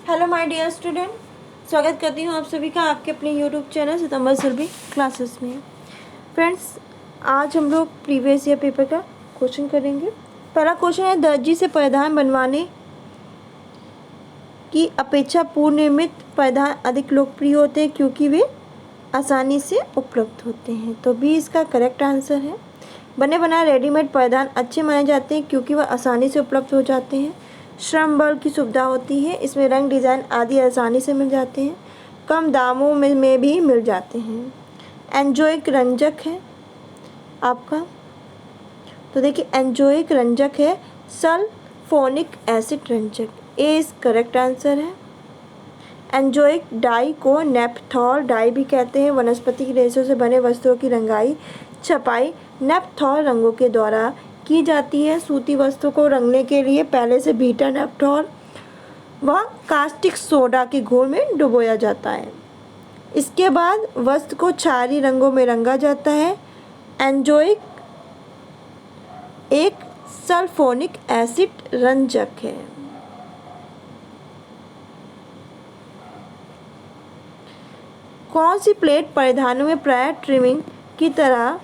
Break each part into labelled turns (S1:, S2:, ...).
S1: Hello my dear student, स्वागत करती हूँ आप सभी का आपके अपने यूट्यूब चैनल सितंबर सर्वे क्लासेस में। फ्रेंड्स, आज हम लोग प्रीवियस ईयर पेपर का क्वेश्चन करेंगे। पहला क्वेश्चन है, दर्जी से परिधान बनवाने की अपेक्षा पूर्व निर्मित परिधान अधिक लोकप्रिय होते हैं क्योंकि वे आसानी से उपलब्ध होते हैं। तो बी इसका करेक्ट आंसर है। बने बनाए रेडीमेड परिधान अच्छे माने जाते हैं क्योंकि वह आसानी से उपलब्ध हो जाते हैं। श्रम बल की सुविधा होती है, इसमें रंग डिज़ाइन आदि आसानी से मिल जाते हैं, कम दामों में भी मिल जाते हैं। एंजोइक रंजक है आपका, तो देखिए एंजोइक रंजक है सल्फोनिक एसिड रंजक, ए इस करेक्ट आंसर है। एंजोइक डाई को नेपथॉल डाई भी कहते हैं। वनस्पति की रेशों से बने वस्तुओं की रंगाई छपाई नेपथॉल रंगों के द्वारा की जाती है। सूती वस्तु को रंगने के लिए पहले से बीटा नेपथॉल व कास्टिक सोडा के घोल में डुबोया जाता है। इसके बाद वस्तु को क्षारीय रंगों में रंगा जाता है। एंजोइक एक सल्फोनिक एसिड रंजक है। कौन सी प्लेट परिधानों में प्राय ट्रिमिंग की तरह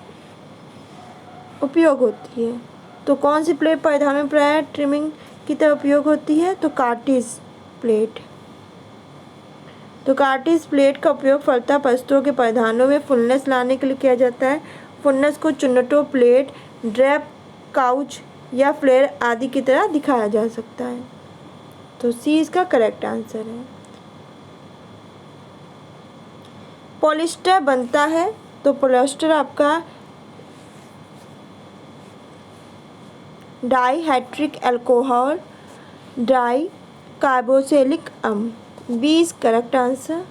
S1: उपयोग होती है? तो कौन सी प्लेट परिधानों में प्राय ट्रिमिंग की तरह उपयोग होती है? तो कार्टिज प्लेट। तो कार्टिज प्लेट का उपयोग फलता वस्तुओं के परिधानों में फुलनेस लाने के लिए किया जाता है। फुलनेस को चुन्नटों, प्लेट, ड्रेप, काउच या फ्लेयर आदि की तरह दिखाया जा सकता है। तो सी इसका करेक्ट आंसर है। पॉलिस्टर बनता है, तो पॉलिस्टर आपका डाईहाइड्रिक अल्कोहल डाई कार्बोक्सिलिक अम्ल, B is correct answer.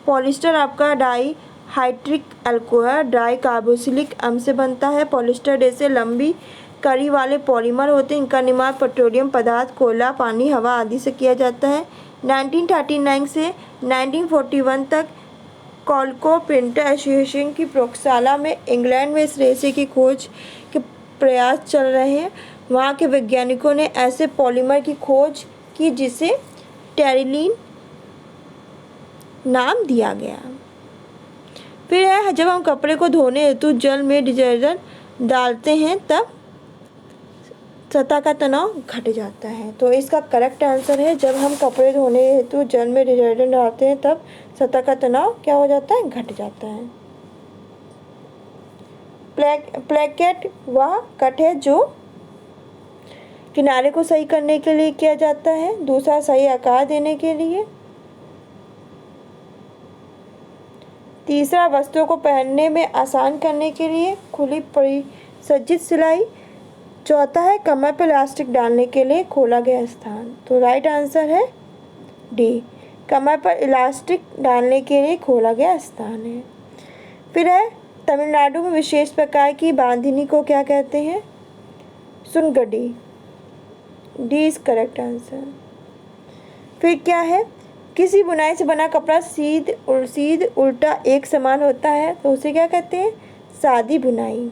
S1: Polyester आपका डाईहाइड्रिक अल्कोहल डाई कार्बोक्सिलिक अम्ल से बनता है। पॉलिस्टर जैसे लंबी कड़ी वाले पॉलीमर होते हैं। इनका निर्माण पेट्रोलियम पदार्थ, कोयला, पानी, हवा आदि से किया जाता है। 1939 से 1941 तक कॉल्को प्रिंटर एसोसिएशन की प्रयोगशाला में इंग्लैंड में इस रेशे की खोज के प्रयास चल रहे हैं। वहाँ के वैज्ञानिकों ने ऐसे पॉलीमर की खोज की जिसे टेरिलीन नाम दिया गया। फिर है, जब हम कपड़े को धोने हेतु जल में डिटर्जेंट डालते हैं तब सतह का तनाव घट जाता है। तो इसका करेक्ट आंसर है, जब हम कपड़े धोने हेतु जल में डिटर्जेंट डालते हैं तब सतह का तनाव क्या हो जाता है? घट जाता है। प्लेकेट वह कट है जो किनारे को सही करने के लिए किया जाता है, दूसरा सही आकार देने के लिए, तीसरा वस्तुओं को पहनने में आसान करने के लिए, खुली परिसज्जित सिलाई, चौथा है कमर पर इलास्टिक डालने के लिए खोला गया स्थान। तो राइट आंसर है डी, कमर पर इलास्टिक डालने के लिए खोला गया स्थान है। फिर है, तमिलनाडु में विशेष प्रकार की बांधनी को क्या कहते हैं? सुनगडी, डी इज करेक्ट आंसर। फिर क्या है, किसी बुनाई से बना कपड़ा सीध उल्टा एक समान होता है तो उसे क्या कहते हैं? सादी बुनाई।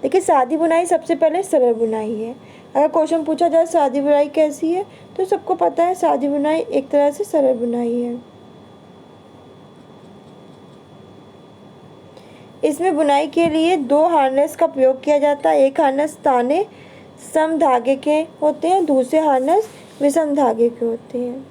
S1: देखिए, सादी बुनाई सबसे पहले सरल बुनाई है। अगर क्वेश्चन पूछा जाए सादी बुनाई कैसी है तो सबको पता है सादी बुनाई एक तरह से सरल बुनाई है। इसमें बुनाई के लिए दो हार्नेस का प्रयोग किया जाता है। एक हार्नेस ताने सम धागे के होते हैं, दूसरे हार्नेस विषम धागे के होते हैं।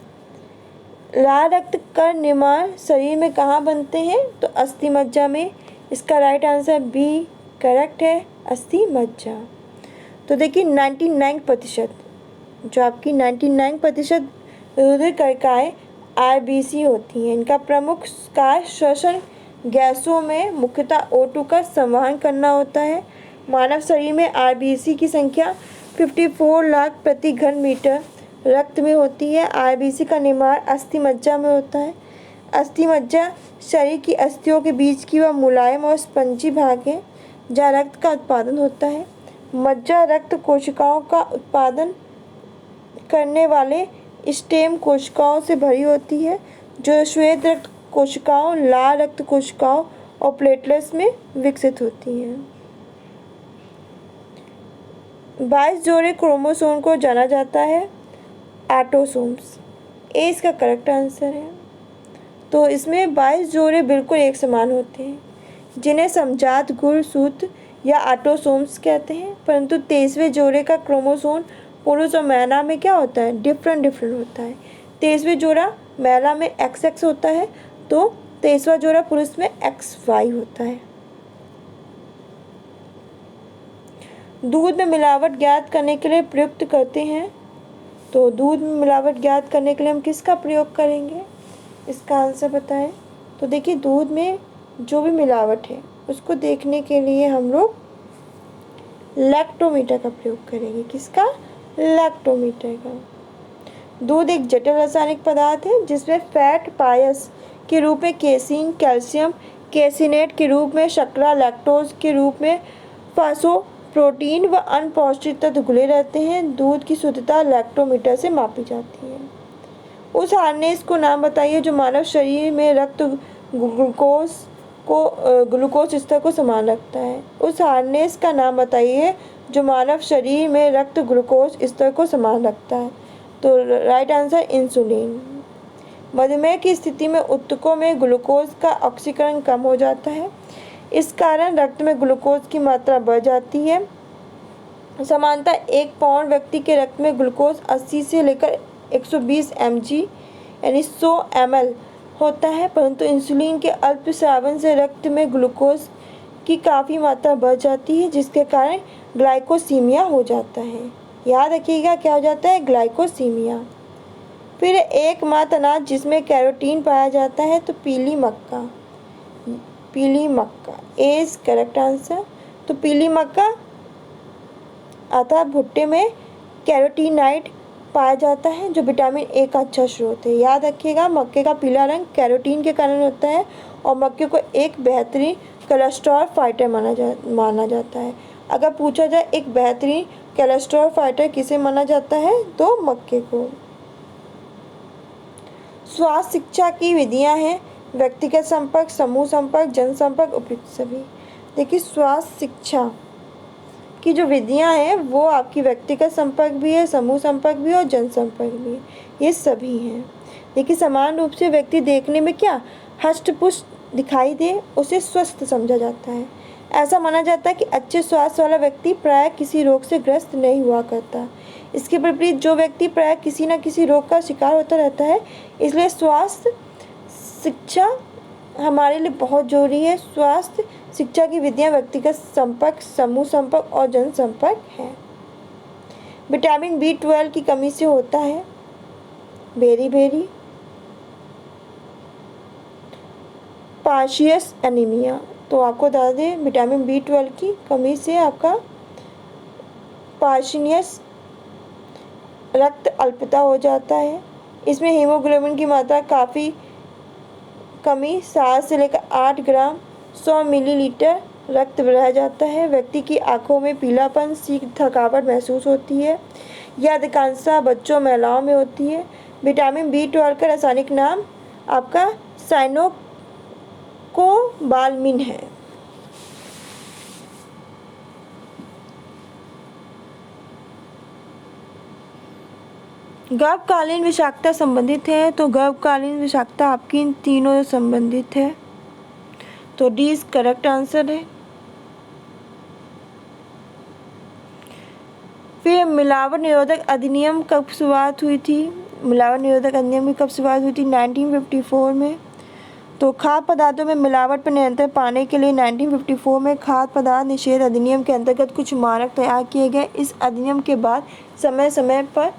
S1: लाल रक्त का निर्माण शरीर में कहाँ बनते हैं? तो अस्थि मज्जा में। इसका राइट आंसर बी करेक्ट है, अस्थि मज्जा। तो देखिए 99% जो आपकी 99% रुधिर कणिकाएं आरबीसी होती हैं। इनका प्रमुख कार्य श्वसन गैसों में मुख्यतः O2 का संवहन करना होता है। मानव शरीर में आरबीसी की संख्या 54 लाख प्रति घन मीटर रक्त में होती है। आरबीसी का निर्माण अस्थि मज्जा में होता है। अस्थि मज्जा शरीर की अस्थियों के बीच की वह मुलायम और स्पंजी भाग है जहाँ रक्त का उत्पादन होता है। मज्जा रक्त कोशिकाओं का उत्पादन करने वाले स्टेम कोशिकाओं से भरी होती है जो श्वेत रक्त कोशिकाओं, लाल रक्त कोशिकाओं और प्लेटलेट्स में विकसित होती हैं। 22 जोड़े क्रोमोसोम को जाना जाता है ऑटोसोम्स। ए इसका करेक्ट आंसर है। तो इसमें 22 जोड़े बिल्कुल एक समान होते हैं, जिन्हें समजात गुणसूत्र या ऑटोसोम्स कहते हैं, परंतु 23वें जोड़े का क्रोमोसोम पुरुष और महिला में क्या होता है, डिफरेंट होता है। 23वें जोड़ा महिला में XX होता है, तो 23वां जोड़ा पुरुष में XY होता है। दूध में मिलावट ज्ञात करने के लिए प्रयुक्त करते हैं, तो दूध में मिलावट ज्ञात करने के लिए हम किसका प्रयोग करेंगे, इसका आंसर बताएं। तो देखिए, दूध में जो भी मिलावट है उसको देखने के लिए हम लोग लैक्टोमीटर का प्रयोग करेंगे। किसका, लैक्टोमीटर का। दूध एक जटिल रासायनिक पदार्थ है जिसमें फैट पायस के रूप में केसिन, कैल्शियम कैसिनेट के रूप में शर्करा, लैक्टोज के रूप में फास्फोप्रोटीन व अन्य पौष्टिक तत्व घुले रहते हैं। दूध की शुद्धता लैक्टोमीटर से मापी जाती है। उस हार्नेस को नाम बताइए जो मानव शरीर में रक्त ग्लूकोज स्तर को समान रखता है। उस हार्नेस का नाम बताइए जो मानव शरीर में रक्त ग्लूकोज स्तर को समान रखता है। तो राइट आंसर इंसुलिन। मधुमेह की स्थिति में ऊतकों में ग्लूकोज का ऑक्सीकरण कम हो जाता है, इस कारण रक्त में ग्लूकोज की मात्रा बढ़ जाती है। सामान्यतः 1 पाउंड व्यक्ति के रक्त में ग्लूकोज 80 से लेकर 120 mg यानी 100 ml होता है, परंतु इंसुलिन के अल्प स्रावन से रक्त में ग्लूकोज की काफ़ी मात्रा बढ़ जाती है, जिसके कारण ग्लाइकोसीमिया हो जाता है। याद रखिएगा क्या हो जाता है, ग्लाइकोसीमिया। फिर एकमात्र अनाज जिसमें कैरोटीन पाया जाता है, तो पीली मक्का इज करेक्ट आंसर। तो पीली मक्का अर्थात भुट्टे में कैरोटीनाइड पाया जाता है, जो विटामिन ए का अच्छा स्रोत है। याद रखिएगा, मक्के का पीला रंग कैरोटीन के कारण होता है और मक्के को एक बेहतरीन कोलेस्ट्रॉल फाइटर माना जाता है। अगर पूछा जाए एक बेहतरीन कोलेस्ट्रॉल फाइटर किसे माना जाता है, तो मक्के को। स्वास्थ्य शिक्षा की विधियां हैं व्यक्तिगत संपर्क, समूह संपर्क, जनसंपर्क, उपयुक्त सभी। देखिए, स्वास्थ्य शिक्षा की जो विधियां हैं वो आपकी व्यक्तिगत संपर्क भी है, समूह संपर्क भी है और जनसंपर्क भी है, ये सभी हैं। देखिए, समान रूप से व्यक्ति देखने में क्या हष्ट-पुष्ट दिखाई दे उसे स्वस्थ समझा जाता है। ऐसा माना जाता है कि अच्छे स्वास्थ्य वाला व्यक्ति प्रायः किसी रोग से ग्रस्त नहीं हुआ करता। इसके विपरीत जो व्यक्ति प्रायः किसी न किसी रोग का शिकार होता रहता है। इसलिए स्वास्थ्य शिक्षा हमारे लिए बहुत जरूरी है। स्वास्थ्य शिक्षा की विधियां व्यक्तिगत संपर्क, समूह संपर्क और जनसंपर्क है। विटामिन B12 की कमी से होता है बेरी पार्शियस एनीमिया। तो आपको बता दें, विटामिन B12 की कमी से आपका पार्शियस रक्त अल्पता हो जाता है। इसमें हीमोग्लोबिन की मात्रा काफ़ी कमी 7 से लेकर 8 ग्राम 100 मिलीलीटर रक्त रह जाता है। व्यक्ति की आंखों में पीलापन, शीघ्र थकावट महसूस होती है। यह अधिकांशतः बच्चों, महिलाओं में होती है। विटामिन B12 का रासायनिक नाम आपका साइनोकोबालामिन है। गर्भकालीन विषाक्तता संबंधित है, तो गर्भकालीन विषाक्तता आपकी इन तीनों से संबंधित है, तो डी इज करेक्ट आंसर है। फिर मिलावट निरोधक अधिनियम कब शुरुआत हुई थी? मिलावट निरोधक अधिनियम की कब शुरुआत हुई थी? 1954 में। तो खाद्य पदार्थों में मिलावट पर नियंत्रण पाने के लिए 1954 में खाद्य पदार्थ निषेध अधिनियम के अंतर्गत कुछ मानक तैयार किए गए। इस अधिनियम के बाद समय समय पर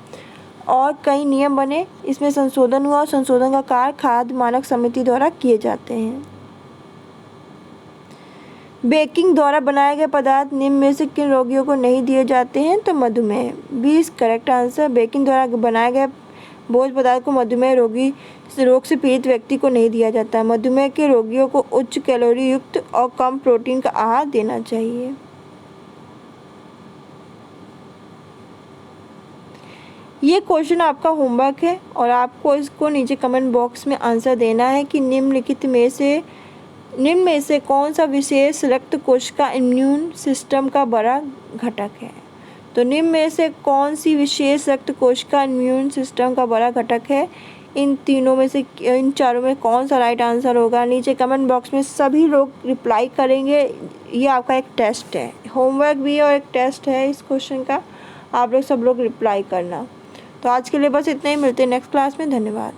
S1: और कई नियम बने, इसमें संशोधन हुआ और संशोधन का कार्य खाद्य मानक समिति द्वारा किए जाते हैं। बेकिंग द्वारा बनाए गए पदार्थ निम्न में से किन रोगियों को नहीं दिए जाते हैं? तो मधुमेह। 20 करेक्ट आंसर। बेकिंग द्वारा बनाए गए भोज्य पदार्थ को मधुमेह रोग से पीड़ित व्यक्ति को नहीं दिया जाता है। मधुमेह के रोगियों को उच्च कैलोरी युक्त और कम प्रोटीन का आहार देना चाहिए। ये क्वेश्चन आपका होमवर्क है और आपको इसको नीचे कमेंट बॉक्स में आंसर देना है कि निम्न में से कौन सा विशेष रक्त कोशिका इम्यून सिस्टम का बड़ा घटक है। तो निम्न में से कौन सी विशेष रक्त कोशिका इम्यून सिस्टम का बड़ा घटक है? इन तीनों में से, इन चारों में कौन सा राइट आंसर होगा? नीचे कमेंट बॉक्स में सभी लोग रिप्लाई करेंगे। ये आपका एक टेस्ट है, होमवर्क भी है और एक टेस्ट है इस क्वेश्चन का। आप लोग सब लोग रिप्लाई करना। तो आज के लिए बस इतना ही, मिलते हैं नेक्स्ट क्लास में। धन्यवाद।